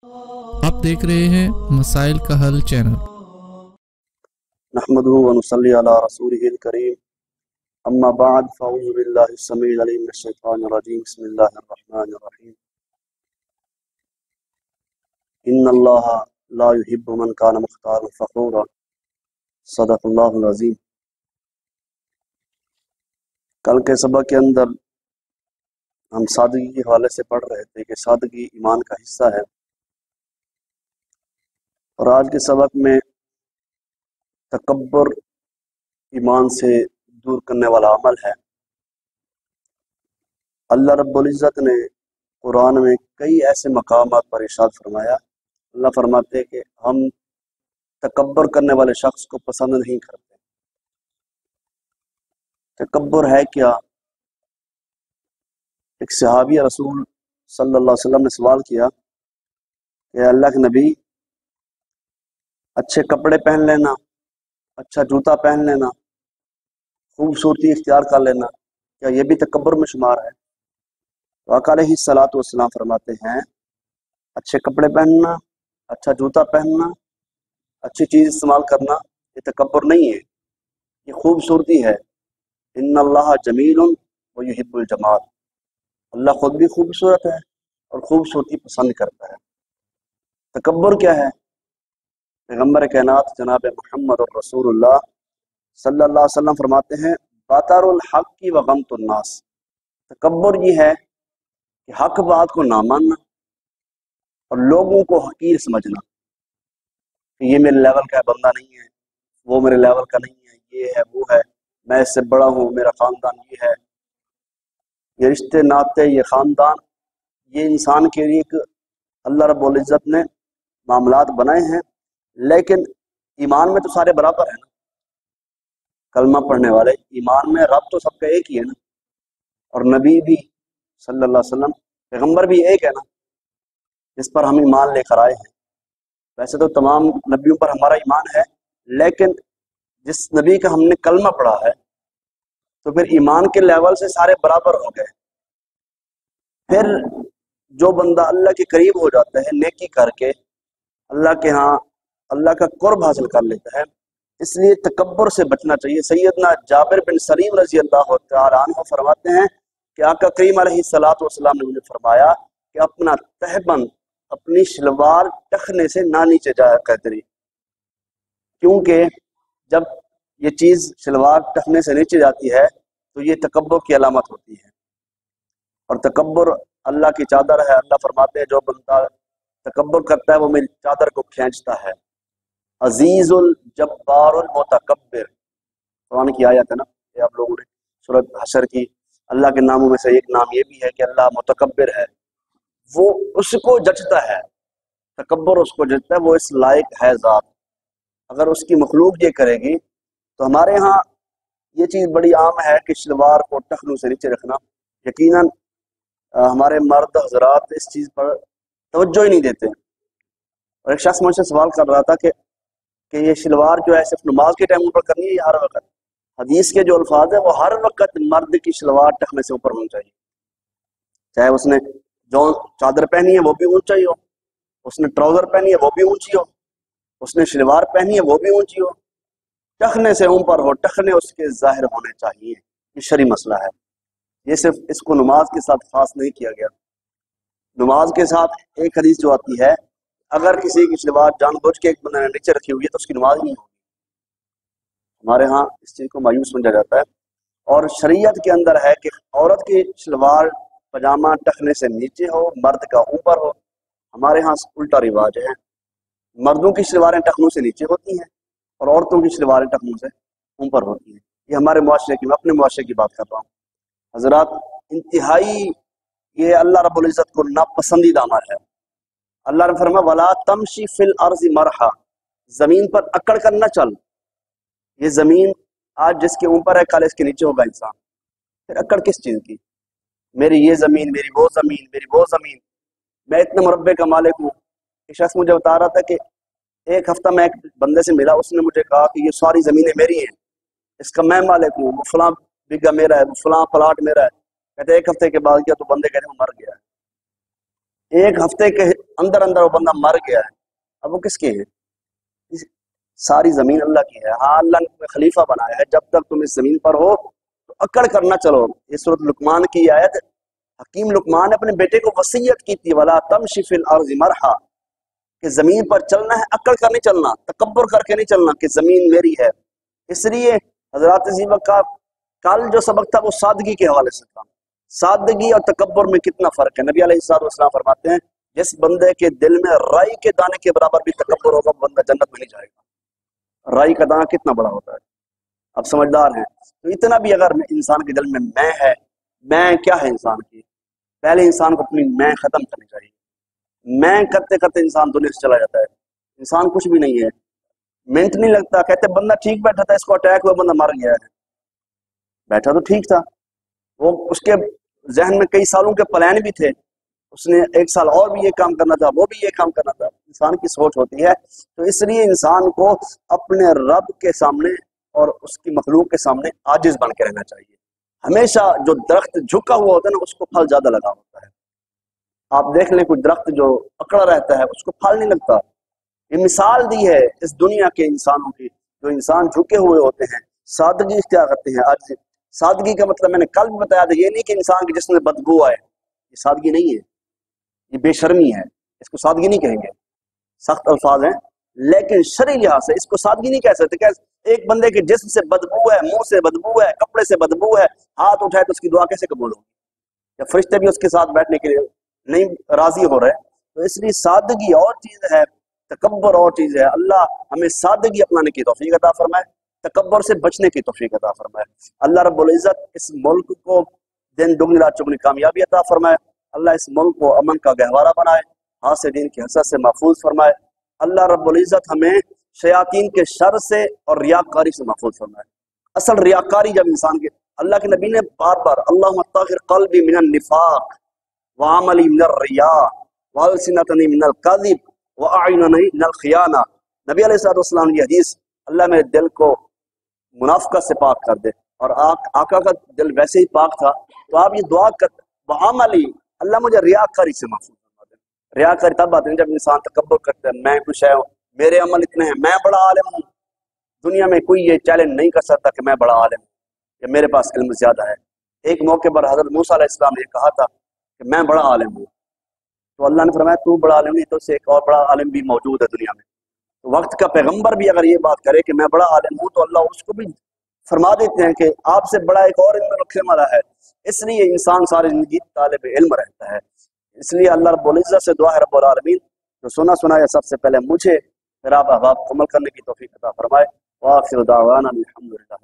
آپ देख रहे हैं मसाइल का हल चैनल। नहमदुहु व नुसल्ली अला रसूलिहिल करीम अम्मा बाद फ़अऊज़ु बिल्लाहि अस्समीइल अलीम मिनश शैतानिर रजीम बिस्मिल्लाहिर रहमानिर रहीम इन्नल्लाहा ला युहिब्बु मन कान मुख्तारन फ़खूरा सदक़ल्लाहुल अज़ीम। कल के सबक के अंदर हम सादगी के हवाले से पढ़ रहे थे कि सादगी ईमान का हिस्सा है, और आज के सबक में तकब्बुर ईमान से दूर करने वाला अमल है। अल्लाह रब्बुल इज़्ज़त ने कुरान में कई ऐसे मकामात पर इरशाद फरमाया। अल्लाह फरमाते हैं कि हम तकब्बुर करने वाले शख्स को पसंद नहीं करते। तकब्बुर है क्या? एक सहाबी रसूल सल्लल्लाहु अलैहि वसल्लम ने सवाल किया कि अल्लाह के नबी, अच्छे कपड़े पहन लेना, अच्छा जूता पहन लेना, खूबसूरती इख्तियार कर लेना, क्या ये भी तकब्बुर में शुमार है? तो आका अलैहिस्सलातु वस्सलाम फरमाते हैं, अच्छे कपड़े पहनना, अच्छा जूता पहनना, अच्छी चीज़ इस्तेमाल करना, ये तकब्बुर नहीं है, ये खूबसूरती है। इन्नल्लाह जमीलुन व युहिब्बुल जमाल। अल्लाह खुद भी खूबसूरत है और खूबसूरती पसंद करता है। तकब्बुर क्या है? पैगम्बर कायनात जनाब मुहम्मद और रसूलुल्लाह सल्लल्लाहु अलैहि वसल्लम फरमाते हैं, बातारुल हक़्क़ि व गम्तुन नास। तकब्बुर ये है कि हक बात को ना मानना और लोगों को हकीर समझना कि ये मेरे लेवल का बंदा नहीं है, वो मेरे लेवल का नहीं है, ये है वो है, मैं इससे बड़ा हूँ, मेरा ख़ानदान ये है। ये रिश्ते नाते, ये ख़ानदान, ये इंसान के लिए एक अल्लाह रब्बुल इज़्ज़त ने मामलात बनाए हैं, लेकिन ईमान में तो सारे बराबर हैं ना। कलमा पढ़ने वाले ईमान में रब तो सबका एक ही है ना, और नबी भी सल्लल्लाहु अलैहि वसल्लम पैगम्बर भी एक है ना, जिस पर हम ईमान लेकर आए हैं। वैसे तो तमाम नबियों पर हमारा ईमान है, लेकिन जिस नबी का हमने कलमा पढ़ा है तो फिर ईमान के लेवल से सारे बराबर हो गए। फिर जो बंदा अल्लाह के करीब हो जाता है नेकी करके, अल्लाह के यहाँ अल्लाह का कुर्ब हासिल कर लेता है, इसलिए तकब्बुर से बचना चाहिए। सैयदना जाबिर बिन सलीम रजी अल्लाह तआला अन्हु फरमाते हैं कि आका करीम अलैहिस्सलातु वस्सलाम ने मुझे फरमाया कि अपना तहबंद अपनी शलवार टखने से ना नीचे जाया करती, क्योंकि जब ये चीज़ शलवार टखने से नीचे जाती है तो ये तकब्बुर की अलामत होती है, और तकब्बुर अल्लाह की चादर है। अल्लाह फरमाते हैं, जो बंदा तकब्बुर करता है वो मेरी चादर को खींचता है। अजीजुल जब्बारुल मुतकब्बिर, कुरान की आयत है ना, ये आप लोगों ने सूरत हशर की। अल्लाह के नामों में से एक नाम ये भी है कि अल्लाह मुतकब्बिर है, वो उसको जचता है, तकब्बुर उसको जचता है, वो इस लायक है ज़ात। अगर उसकी मखलूक ये करेगी तो हमारे यहाँ ये चीज़ बड़ी आम है कि शलवार को टखनों से नीचे रखना। यकीनन हमारे मर्द हजरात इस चीज़ पर तवज्जो ही नहीं देते। और एक शख्स मुझसे सवाल कर रहा था कि ये शलवार जो है सिर्फ नमाज के टाइम ऊपर करनी है या हर वक्त? हदीस के जो अल्फाज है वो हर वक्त मर्द की शलवार टखने से ऊपर होनी चाहिए, चाहे उसने जो चादर पहनी है वो भी ऊंचा ही हो, उसने ट्राउजर पहनी है वो भी ऊंची हो, उसने शलवार पहनी है वो भी ऊंची हो, टखने से ऊपर हो, टखने उसके जाहिर होने चाहिए। ये शरी मसला है, ये सिर्फ इसको नमाज के साथ खास नहीं किया गया। नमाज के साथ एक हदीस जो आती है, अगर किसी की शलवार जानबूझ के एक बंदे ने नीचे रखी हुई है तो उसकी नमाज नहीं होगी। हमारे यहाँ इस चीज़ को मायूस समझा जाता है, और शरीयत के अंदर है कि औरत की शलवार पजामा टखने से नीचे हो, मर्द का ऊपर हो। हमारे यहाँ उल्टा रिवाज है, मर्दों की शलवारें टखनों से नीचे होती हैं और औरतों की शलवारें टखनों से ऊपर होती हैं। ये हमारे मुआशरे की, मैं अपने मुआशरे की बात कर रहा हूँ हजरात। इंतहाई ये अल्लाह रब्बुल इज़्ज़त को नापसंदीदा अमल है। अल्लाह ने फरमाया, वला तमशी फिल अर्ज़ि मरहा, जमीन पर अकड़ कर न चल। ये जमीन आज जिसके ऊपर है कल इसके नीचे होगा इंसान। फिर अकड़ किस चीज़ की? मेरी ये ज़मीन, मेरी वो ज़मीन, मेरी वो ज़मीन, मैं इतने मुरब्बे का मालिक हूँ। एक शख्स मुझे बता रहा था कि एक हफ्ता मैं एक बंदे से मिला, उसने मुझे कहा कि ये सारी ज़मीनें मेरी हैं, इसका मैं मालिक हूँ, वो फलां बिग्गा मेरा है, वो फलां प्लाट मेरा है। कहते एक हफ्ते के बाद गया तो बंदे कहते वो मर गया है। एक हफ्ते के अंदर अंदर वो बंदा मर गया है, अब वो किसके है? सारी जमीन अल्लाह की है। हाँ, अल्लाह ने तुम्हें खलीफा बनाया है, जब तक तुम इस जमीन पर हो तो अकड़ करना चलो। ये सूरत लुकमान की आयत, हकीम लुकमान ने अपने बेटे को वसीयत की थी, वला तमशी फिल अर्ज़ि मरहा, कि जमीन पर चलना है अकड़ कर नहीं चलना, तकब्बुर करके नहीं चलना कि जमीन मेरी है। इसलिए हजरत जी का कल जो सबक था वो सादगी के हवाले से था। सादगी और तकब्बुर में कितना फर्क है। नबी अलैहिस्सलाम फरमाते हैं, जिस बंदे के दिल में राई के दाने के बराबर भी तकब्बुर होगा, वो बंदा जन्नत में नहीं जाएगा। राई का दाना कितना बड़ा होता है, आप समझदार हैं। तो इतना भी अगर इंसान के दिल में मैं है, मैं क्या है इंसान की, पहले इंसान को अपनी मैं खत्म करनी चाहिए। मैं करते करते इंसान दुनिया से चला जाता है, इंसान कुछ भी नहीं है, मिनट नहीं लगता। कहते बंदा ठीक बैठा था, इसको अटैक हुआ, बंदा मर गया है। बैठा तो ठीक था, वो उसके जहन में कई सालों के प्लान भी थे, उसने एक साल और भी ये काम करना था, वो भी ये काम करना था। इंसान की सोच होती है। तो इसलिए इंसान को अपने रब के सामने और उसकी मखलूक के सामने आजिज बन के रहना चाहिए। हमेशा जो दरख्त झुका हुआ होता है ना, उसको फल ज्यादा लगा होता है। आप देख लें, कोई दरख्त जो अकड़ा रहता है उसको फल नहीं लगता। ये मिसाल दी है इस दुनिया के इंसानों की। जो इंसान झुके हुए होते हैं, सादगी इख्तियार करते हैं। आज सादगी का मतलब मैंने कल भी बताया था, ये नहीं कि इंसान के जिस्म में बदबू आए, ये सादगी नहीं है, ये बेशर्मी है। इसको सादगी नहीं कहेंगे, सख्त अल्फाज हैं, लेकिन शरई लिहाज से इसको सादगी नहीं कह सकते। क्या एक बंदे के जिस्म से बदबू है, मुंह से बदबू है, कपड़े से बदबू है, हाथ उठाए तो उसकी दुआ कैसे कबूल होगी? या फरिश्ते भी उसके साथ बैठने के लिए नहीं राजी हो रहे। तो इसलिए सादगी और चीज है, तकब्बर और चीज है। अल्लाह हमें सादगी अपनाने की तौफीक अता फरमाए, तकब्बर से बचने की तौफीक अता फरमाए। अल्लाह रब्बुल इज्जत इस मुल्क को दिन दुगनी रात चौगुनी कामयाबी अता फरमाए। अल्लाह इस मुल्क को अमन का गहवारा बनाए, हासिदीन की हसद से महफूज फरमाए। अल्लाह रब्बुल इज्जत हमें शयातीन के शर से और रियाकारी से महफूज फरमाए। असल रियाकारी जब इंसान के, अल्लाह के नबी ने बार बार अल्लाहुम्मा ताहिर क़ल्बी मिनन निफाक व अमली मिनर रिया व अलसिनतनी मिनल कज़िब व अयुननी मिनल खियाना। नबी अलैहिस्सलाम की हदीस, अल्लाह मेरे दिल को मुनाफिकत से पाक कर दे। और आका का दिल वैसे ही पाक था, तो आप ये दुआ कर, व अमली, अल्लाह मुझे रियाकारी से महफूज फरमा दे। रियाकारी तब आते हैं जब इंसान तकब्बुर करता है, मैं कुछ है, मेरे अमल इतने हैं, मैं बड़ा आलिम हूँ, दुनिया में कोई ये चैलेंज नहीं कर सकता कि मैं बड़ा आलिम हूँ या मेरे पास इल्म ज्यादा है। एक मौके पर हजरत मूसा अलैहिस्सलाम ने कहा था कि मैं बड़ा आलिम हूँ, तो अल्लाह ने फरमाया तू बड़ा आलिम नहीं, तो उससे एक और बड़ा आलिम भी मौजूद है दुनिया में। तो वक्त का पैगंबर भी अगर ये बात करे कि मैं बड़ा आलिम हूँ, तो अल्लाह उसको भी फरमा देते हैं कि आपसे बड़ा एक और इल्म रखने वाला है। इसलिए इंसान सारी जिंदगी तालिब इल्म रहता है। इसलिए अल्लाह रब्बुल इज्जत से दुआ है रब्बुल आलमीन, जो सुना सुनाया सबसे पहले मुझे, फिर आप अहबाब को अमल करने की तौफीक अता फरमाए। व आखिर दावाना अल्हम्दुलिल्लाह।